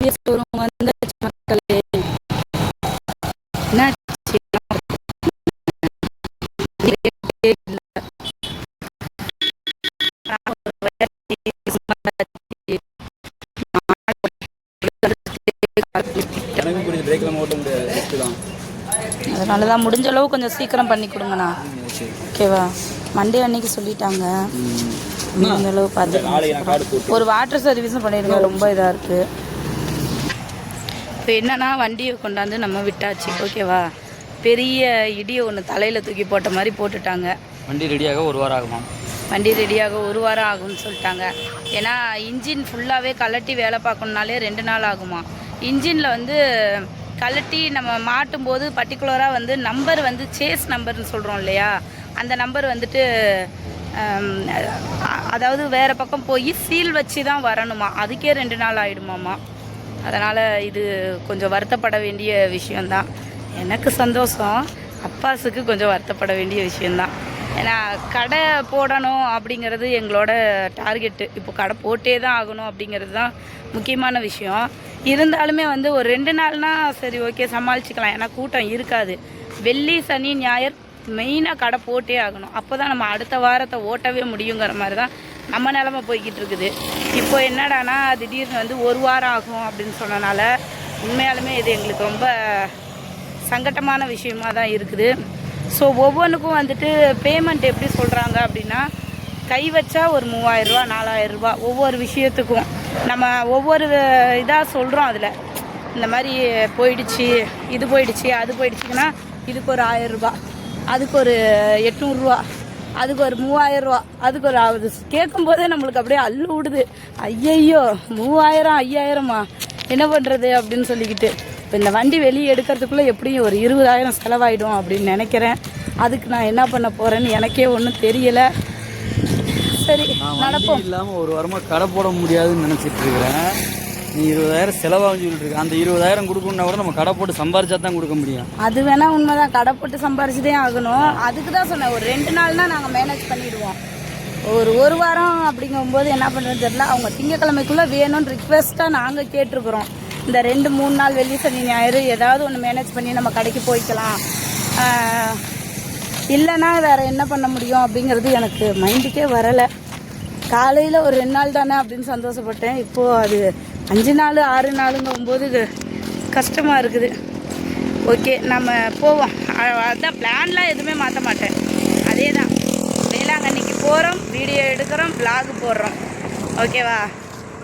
Showroom வந்தாச்சு மக்களே. என்னாச்சு? அதனால தான் முடிஞ்ச அளவு கொஞ்சம் சீக்கிரம் பண்ணி கொடுங்கண்ணா. ஓகேவா? மண்டே அன்னைக்கு சொல்லிட்டாங்க. முடிஞ்ச அளவு பார்த்து ஒரு வாட்டர் சர்வீஸும் பண்ணிடுங்க. ரொம்ப இதாக இருக்குது. இப்போ என்னன்னா வண்டியை கொண்டாந்து நம்ம விட்டாச்சு. ஓகேவா? பெரிய இடியை ஒன்று தலையில் தூக்கி போட்ட மாதிரி போட்டுட்டாங்க. வண்டி ரெடியாக 1 வாரம் ஆகுமா? வண்டி ரெடியாக 1 வாரம் ஆகும்னு சொல்லிட்டாங்க. ஏன்னா இன்ஜின் ஃபுல்லாகவே கலட்டி வேலை பார்க்கணுனாலே 2 நாள் ஆகுமா. இன்ஜினில் வந்து கலட்டி நம்ம மாட்டும் போது பர்டிகுலராக வந்து நம்பர் வந்து சேஸ் நம்பர்னு சொல்கிறோம் இல்லையா, அந்த நம்பர் வந்துட்டு அதாவது வேறு பக்கம் போய் சீல் வச்சு தான் வரணுமா. அதுக்கே 2 நாள் ஆகிடுமாம்மா. அதனால் இது கொஞ்சம் வருத்தப்பட வேண்டிய விஷயந்தான். எனக்கு சந்தோஷம், அப்பாஸுக்கு கொஞ்சம் வருத்தப்பட வேண்டிய விஷயந்தான். ஏன்னா கடை போடணும் அப்படிங்கிறது எங்களோட டார்கெட்டு. இப்போ கடை போட்டே தான் ஆகணும் அப்படிங்கிறது தான் முக்கியமான விஷயம். இருந்தாலுமே வந்து ஒரு 2 நாள்னால் சரி ஓகே சமாளிச்சுக்கலாம். ஏன்னா கூட்டம் இருக்காது. வெள்ளி சனி ஞாயிறு மெயினாக கடை போட்டே ஆகணும். அப்போ தான் நம்ம அடுத்த வாரத்தை ஓட்டவே முடியுங்கிற மாதிரி தான் நம்ம நிலமை போய்கிட்டு இருக்குது. இப்போ என்னடானா திடீர்னு வந்து 1 வாரம் ஆகும் அப்படின்னு சொன்னனால உண்மையாலுமே இது எங்களுக்கு ரொம்ப சங்கட்டமான விஷயமாக தான் இருக்குது. ஸோ ஒவ்வொன்றுக்கும் வந்துட்டு பேமெண்ட் எப்படி சொல்கிறாங்க அப்படின்னா, கை வச்சா ஒரு 3000 ரூபா 4000 ரூபா ஒவ்வொரு விஷயத்துக்கும். நம்ம ஒவ்வொரு இதாக சொல்கிறோம். அதில் இந்த மாதிரி போயிடுச்சு, இது போயிடுச்சு, அது போயிடுச்சுன்னா இதுக்கு ஒரு 1000 ரூபா, அதுக்கு ஒரு 800 ரூபா, அதுக்கு ஒரு 3000 ரூபா, அதுக்கு ஒரு அது கேட்கும்போதே நம்மளுக்கு அப்படியே அள்ளு விடுது. ஐயையோ 3000 5000மா என்ன பண்ணுறது அப்படின்னு சொல்லிக்கிட்டு. இப்போ இந்த வண்டி வெளியே எடுக்கிறதுக்குள்ளே எப்படியும் ஒரு 20000 செலவாயிடும் அப்படின்னு நினைக்கிறேன். அதுக்கு நான் என்ன பண்ண போகிறேன்னு எனக்கே ஒன்றும் தெரியலை. சரி நடப்போம். இல்லாமல் 1 வாரமாக கடை போட முடியாதுன்னு நினச்சிட்டு இருக்கிறேன். நீ 20000 செலவாகும் சொல்லிட்டு இருக்கு. அந்த 20000 கொடுக்கணுன்னா கூட நம்ம கடை போட்டு சம்பாரிச்சா தான் கொடுக்க முடியும். அது வேணா உண்மைதான், கடை போட்டு சம்பாரிச்சுதே ஆகணும். அதுக்கு தான் சொன்னேன் ஒரு 2 நாள்னால் நாங்கள் மேனேஜ் பண்ணிவிடுவோம். ஒரு வாரம் அப்படிங்கும்போது என்ன பண்ணுறது தெரியல. அவங்க திங்கக்கிழமைக்குள்ளே வேணும்னு ரிக்வெஸ்ட்டாக நாங்கள் கேட்டிருக்கிறோம். இந்த 2-3 நாள் வெள்ளி சனி ஞாயிறு ஏதாவது ஒன்று மேனேஜ் பண்ணி நம்ம கடைக்கு போய்க்கலாம், இல்லைன்னா வேறு என்ன பண்ண முடியும் அப்படிங்கிறது எனக்கு மைண்டுக்கே வரலை. காலையில் ஒரு 2 நாள் தானே அப்படின்னு சந்தோஷப்பட்டேன். இப்போது அது 5 நாள் 6 நாளுங்கும்போது கஷ்டமாக இருக்குது. ஓகே நம்ம போவோம். அதுதான் பிளான்லாம் எதுவுமே மாற்ற மாட்டேன். அதே தான், வேளாங்கண்ணிக்கு போகிறோம், வீடியோ எடுக்கிறோம், விளாக் போடுறோம். ஓகேவா?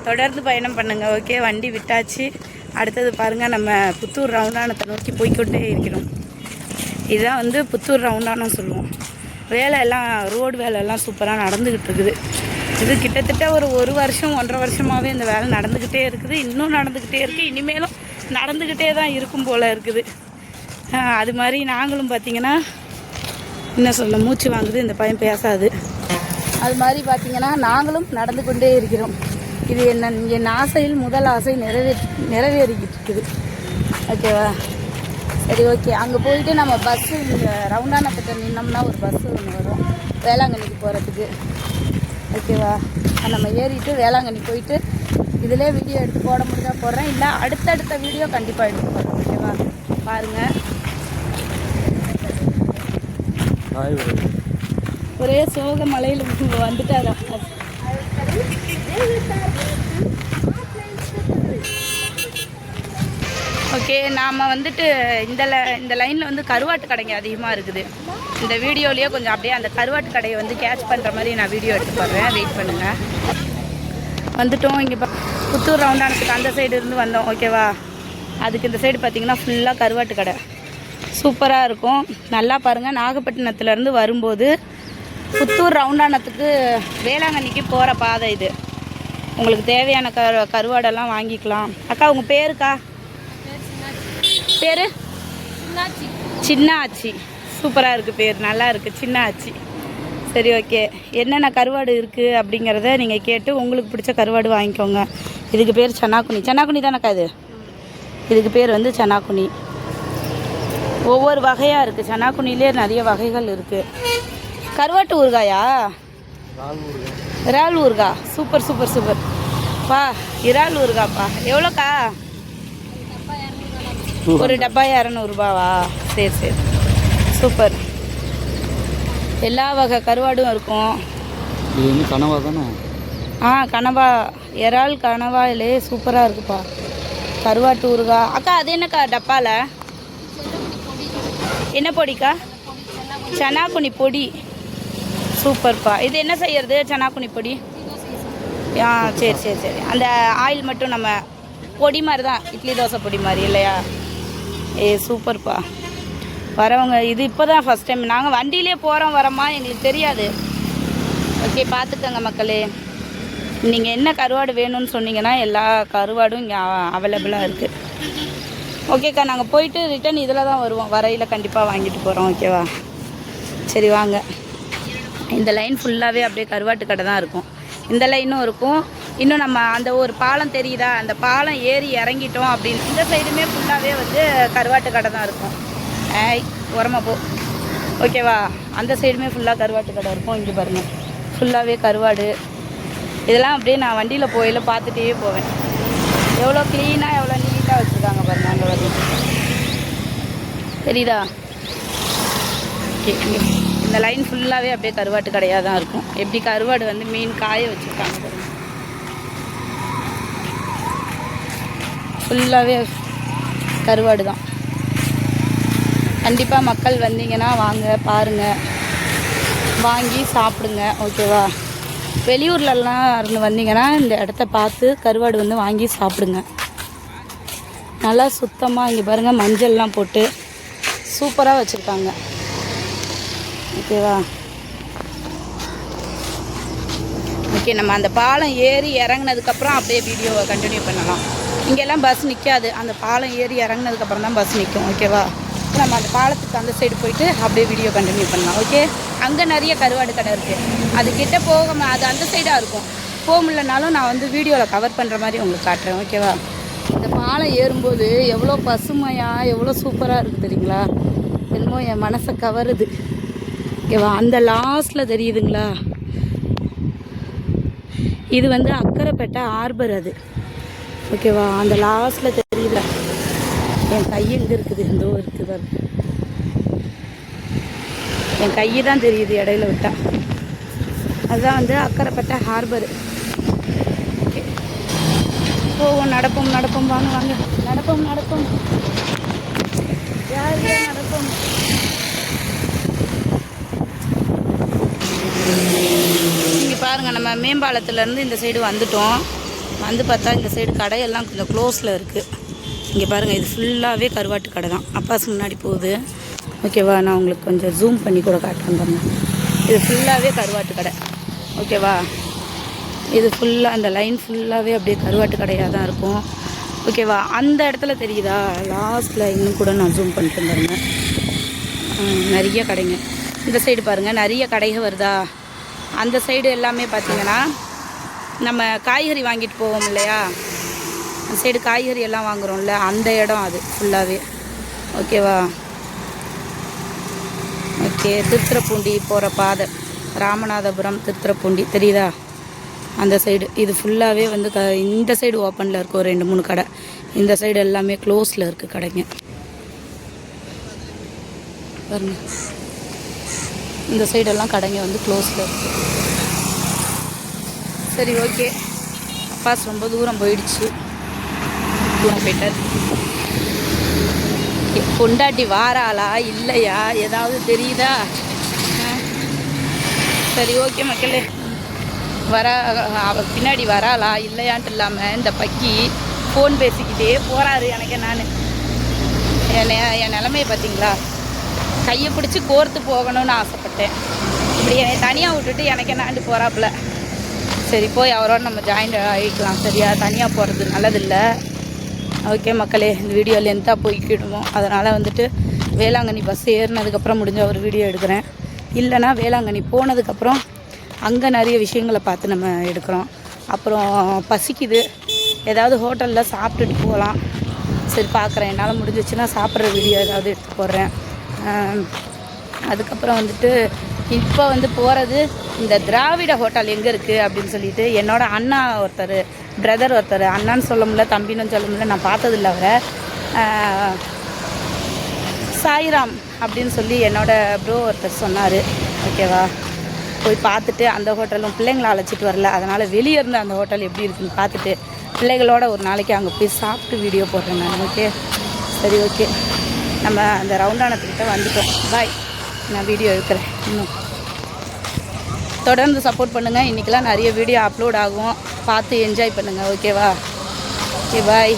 தொடர்ந்து பயணம் பண்ணுங்கள். ஓகே வண்டி விட்டாச்சு. அடுத்தது பாருங்கள், நம்ம புத்தூர் ரவுண்டானத்தை நோக்கி போய்கொண்டே இருக்கிறோம். இதுதான் வந்து புத்தூர் ரவுண்டானம் சொல்லுவோம். வேலையெல்லாம் ரோடு வேலையெல்லாம் சூப்பராக நடந்துக்கிட்டு இருக்குது. இது கிட்டத்தட்ட ஒரு வருஷம் 1.5 வருஷமாகவே இந்த வேலை நடந்துக்கிட்டே இருக்குது. இன்னும் நடந்துக்கிட்டே இருக்குது. இனிமேலும் நடந்துக்கிட்டே தான் இருக்கும் போல் இருக்குது. அது மாதிரி நாங்களும் பார்த்திங்கன்னா என்ன சொல்ல மூச்சு வாங்குது, இந்த பையன் பேசாது. அது மாதிரி பார்த்திங்கன்னா நாங்களும் நடந்து கொண்டே இருக்கிறோம். இது என் ஆசையில் முதல் ஆசை நிறைவேறிக்கிட்டு இருக்குது. ஓகேவா? சரி ஓகே. அங்கே போயிட்டு நம்ம பஸ்ஸு இங்கே ரவுண்டானக்கிட்ட நின்னோம்னா ஒரு பஸ்ஸு ஒன்று வரும் வேளாங்கண்ணிக்கு போகிறதுக்கு. ஓகேவா? நம்ம ஏறிட்டு வேளாங்கண்ணி போயிட்டு இதிலே வீடியோ எடுத்து போட முடிஞ்சா போடுறேன், இல்லை அடுத்தடுத்த வீடியோ கண்டிப்பாக எடுத்து போடுறேன். ஓகேவா? பாருங்கள், ஒரே சோக மலையில் வந்துட்டாரா. ஓகே நாம் வந்துட்டு இந்த லைனில் வந்து கருவாட்டு கடைங்க அதிகமாக இருக்குது. இந்த வீடியோலேயே கொஞ்சம் அப்படியே அந்த கருவாட்டு கடையை வந்து கேட்ச் பண்ணுற மாதிரி நான் வீடியோ எடுத்து போடுறேன். வெயிட் பண்ணுங்கள். வந்துட்டோம். இங்கே புத்தூர் ரவுண்டானத்துக்கு அந்த சைடு இருந்து வந்தோம். ஓகேவா? அதுக்கு இந்த சைடு பார்த்திங்கன்னா ஃபுல்லாக கருவாட்டு கடை சூப்பராக இருக்கும். நல்லா பாருங்கள், நாகப்பட்டினத்துலேருந்து வரும்போது புத்தூர் ரவுண்டானத்துக்கு வேளாங்கண்ணிக்கு போகிற பாதை இது. உங்களுக்கு தேவையான கருவாடெல்லாம் வாங்கிக்கலாம். அக்கா உங்கள் பேருக்கா? பேர் சின்ன ஆச்சி. சூப்பராக இருக்குது பேர், நல்லா இருக்குது சின்ன ஆச்சி. சரி ஓகே. என்னென்ன கருவாடு இருக்குது அப்படிங்கிறத நீங்கள் கேட்டு உங்களுக்கு பிடிச்ச கருவாடு வாங்கிக்கோங்க. இதுக்கு பேர் சன்னாக்குனி. சன்னாக்குனி தானேக்கா இது? இதுக்கு பேர் வந்து சன்னாக்குனி. ஒவ்வொரு வகையாக இருக்குது. சன்னாக்குனிலே நிறைய வகைகள் இருக்குது. கருவாட்டு ஊறுகாயா? இறால் ஊறுகாய். Super super super. பா இறால் ஊறுகாப்பா எவ்வளோக்கா? ஒரு டப்பா 200ரூபாவா? சரி சரி, சூப்பர். எல்லா வகை கருவாடும் இருக்கும். இது வந்து கனவா தானே? கனவா, இறால் கனவாயிலே சூப்பராக இருக்குப்பா. கருவாட்டு ஊறுகாய். அக்கா அது என்னக்கா டப்பாவில்? என்ன பொடிக்கா? சனாக்குனி பொடி. சூப்பர்ப்பா. இது என்ன செய்யறது சனாக்குனி பொடி? சரி சரி சரி. அந்த ஆயில் மட்டும் நம்ம பொடி மாதிரி தான், இட்லி தோசை பொடி மாதிரி இல்லையா? சூப்பர்ப்பா. வரவங்க இது இப்போ தான் ஃபஸ்ட் டைம் நாங்கள் வண்டியிலே போகிறோம் வரோமா, எங்களுக்கு தெரியாது. ஓகே, பார்த்துக்கோங்க மக்களே. நீங்கள் என்ன கருவாடு வேணும்னு சொன்னீங்கன்னா எல்லா கருவாடும் இங்கே அவைலபிளாக இருக்குது. ஓகேக்கா, நாங்கள் போயிட்டு ரிட்டன் இதில் தான் வருவோம். வரையில் கண்டிப்பாக வாங்கிட்டு போகிறோம். ஓகேவா? சரி வாங்க. இந்த லைன் ஃபுல்லாகவே அப்படியே கருவாட்டு கடை தான் இருக்கும். இந்த லைனும் இருக்கும். இன்னும் நம்ம அந்த ஒரு பாலம் தெரியுதா, அந்த பாலம் ஏறி இறங்கிட்டோம் அப்படின்னு இந்த சைடுமே ஃபுல்லாகவே வந்து கருவாட்டு கடை தான் இருக்கும். உரமாக போ. ஓகேவா? அந்த சைடுமே ஃபுல்லாக கருவாட்டு கடை இருக்கும். இங்கே பாருங்கள், ஃபுல்லாகவே கருவாடு. இதெல்லாம் அப்படியே நான் வண்டியில் போயில பார்த்துட்டே போவேன். எவ்வளோ க்ளீனாக எவ்வளோ நீட்டாக வச்சுருக்காங்க பாருங்கள். அங்கே வரும் தெரியுதா? ஓகே, இந்த லைன் ஃபுல்லாகவே அப்படியே கருவாட்டு கடையாக தான் இருக்கும். எப்படி கருவாடு வந்து மீன் காய வச்சுருக்காங்க பாருங்கள். ஃபுல்லாகவே கருவாடு தான். கண்டிப்பாக மக்கள் வந்தீங்கன்னா வாங்க, பாருங்கள், வாங்கி சாப்பிடுங்க. ஓகேவா? வெளியூர்லலாம் இருந்து வந்தீங்கன்னா இந்த இடத்த பார்த்து கருவாடு வந்து வாங்கி சாப்பிடுங்க. நல்லா சுத்தமாக இங்கே பாருங்கள், மஞ்சள்லாம் போட்டு சூப்பராக வச்சுருக்காங்க. ஓகேவா? ஓகே, நம்ம அந்த பாலம் ஏறி இறங்கினதுக்கப்புறம் அப்படியே வீடியோவை கண்டினியூ பண்ணலாம். இங்கெல்லாம் பஸ் நிற்காது. அந்த பாலம் ஏறி இறங்கினதுக்கப்புறம் தான் பஸ் நிற்கும். ஓகேவா? நம்ம அந்த பாலத்துக்கு அந்த சைடு போயிட்டு அப்படியே வீடியோ கண்டினியூ பண்ணலாம். ஓகே, அங்கே நிறைய கருவாடு கடை இருக்குது. அதுக்கிட்ட அது அந்த சைடாக இருக்கும். போக முடியலனாலும் நான் வந்து வீடியோவில் கவர் பண்ணுற மாதிரி உங்களுக்கு காட்டுறேன். ஓகேவா? இந்த பாலம் ஏறும்போது எவ்வளோ பசுமையாக எவ்வளோ சூப்பராக இருக்குது தெரியுங்களா? என்னமோ என் மனசை கவருது. ஓகேவா? அந்த லாஸ்ட்டில் தெரியுதுங்களா? இது வந்து அக்கரைப்பேட்டை ஹார்பர். அது ஓகேவா? அந்த லாஸ்ட்டில் தெரியல. என் கை எங்கே இருக்குது? எந்தோ இருக்குது. என் கை தான் தெரியுது இடையில விட்டா. அதுதான் வந்து அக்கரைப்பேட்டை ஹார்பர். ஓகே, போவோம். நடப்போம் நடப்போம், வாங்க வாங்க, நடப்போம் நடப்போம், யார் நடப்போம். நீங்கள் பாருங்கள், நம்ம மேம்பாலத்துலேருந்து இந்த சைடு வந்துட்டோம். வந்து பார்த்தா இந்த சைடு கடையெல்லாம் கொஞ்சம் க்ளோஸில் இருக்குது. இங்கே பாருங்கள், இது ஃபுல்லாகவே கருவாட்டு கடை தான். அப்பாஸ் முன்னாடி போகுது. ஓகேவா? நான் உங்களுக்கு கொஞ்சம் ஜூம் பண்ணி கூட காட்டுறேன் பாருங்கள். இது ஃபுல்லாகவே கருவாட்டு கடை. ஓகேவா? இது ஃபுல்லாக அந்த லைன் ஃபுல்லாகவே அப்படியே கருவாட்டு கடையாக தான் இருக்கும். ஓகேவா? அந்த இடத்துல தெரியுதா லாஸ்ட்டில்? இன்னும் கூட நான் ஜூம் பண்ணிட்டு பாருங்கள், நிறைய கடைங்க. இந்த சைடு பாருங்கள், நிறைய கடைகள் வருதா? அந்த சைடு எல்லாமே பார்த்திங்கன்னா நம்ம காய்கறி வாங்கிட்டு போவோம் இல்லையா? அந்த சைடு காய்கறி எல்லாம் வாங்குகிறோம்ல, அந்த இடம் அது ஃபுல்லாகவே. ஓகேவா? ஓகே, திருத்துறைப்பூண்டி போகிற பாதை, ராமநாதபுரம் திருத்துறைப்பூண்டி தெரியுதா? அந்த சைடு இது ஃபுல்லாகவே வந்து இந்த சைடு ஓப்பனில் இருக்கும் 2-3 கடை. இந்த சைடு எல்லாமே க்ளோஸில் இருக்குது கடைங்க பாருங்க. இந்த சைடெல்லாம் கடைங்க வந்து க்ளோஸில் இருக்குது. சரி, ஓகே. அப்பாஸ் ரொம்ப தூரம் போயிடுச்சு. தூரம் போயிட்டார். பொண்டாட்டி வாராளா இல்லையா ஏதாவது தெரியுதா? சரி, ஓகே மக்களே. பின்னாடி வராளா இல்லையான்ட்டு இல்லாமல் இந்த பக்கி ஃபோன் பேசிக்கிட்டே போகிறாரு. எனக்கு என் நிலைமையை பார்த்தீங்களா? கையை பிடிச்சி கோர்த்து போகணும்னு ஆசைப்பட்டேன். இப்படி என்னை தனியாக விட்டுட்டு எனக்கு என்னாண்டு போகிறாப்புல. சரி, போய் அவரோட நம்ம ஜாயின் ஆகிக்கலாம். சரியா? தனியாக போகிறது நல்லதில்லை. ஓகே மக்களே, இந்த வீடியோ லென்த்தாக போய்க்கிடுவோம். அதனால் வந்துட்டு வேளாங்கண்ணி பஸ் ஏறினதுக்கப்புறம் முடிஞ்ச ஒரு வீடியோ எடுக்கிறேன். இல்லைனா வேளாங்கண்ணி போனதுக்கப்புறம் அங்கே நிறைய விஷயங்களை பார்த்து நம்ம எடுக்கிறோம். அப்புறம் பசிக்குது, ஏதாவது ஹோட்டலில் சாப்பிட்டுட்டு போகலாம். சரி, பார்க்குறேன். என்னால் முடிஞ்சிச்சுன்னா சாப்பிட்ற வீடியோ ஏதாவது எடுத்து போடுறேன். அதுக்கப்புறம் வந்துட்டு இப்போ வந்து போகிறது இந்த திராவிட ஹோட்டல் எங்கே இருக்குது அப்படின்னு சொல்லிட்டு என்னோட அண்ணா ஒருத்தர், பிரதர் ஒருத்தர், அண்ணான்னு சொல்ல முடியல, தம்பின்னு சொல்ல முடியல, நான் பார்த்ததில்ல அவரை, சாய்ராம் அப்படின்னு சொல்லி என்னோட ப்ரோ ஒருத்தர் சொன்னார். ஓகேவா, போய் பார்த்துட்டு அந்த ஹோட்டலும் பிள்ளைங்களை அழைச்சிட்டு வரல, அதனால் வெளியே இருந்து அந்த ஹோட்டல் எப்படி இருக்குன்னு பார்த்துட்டு பிள்ளைகளோட ஒரு நாளைக்கு அங்கே போய் சாப்பிட்டு வீடியோ போடுறேன் நான். ஓகே, சரி, ஓகே, நம்ம அந்த ரவுண்டானத்துக்கிட்ட வந்துட்டோம். பாய், நான் வீடியோ எடுக்கிறேன். இன்னும் தொடர்ந்து சப்போர்ட் பண்ணுங்கள். இன்றைக்கெலாம் நிறைய வீடியோ அப்லோட் ஆகும், பார்த்து என்ஜாய் பண்ணுங்கள். ஓகேவா, ஓகே, பாய்.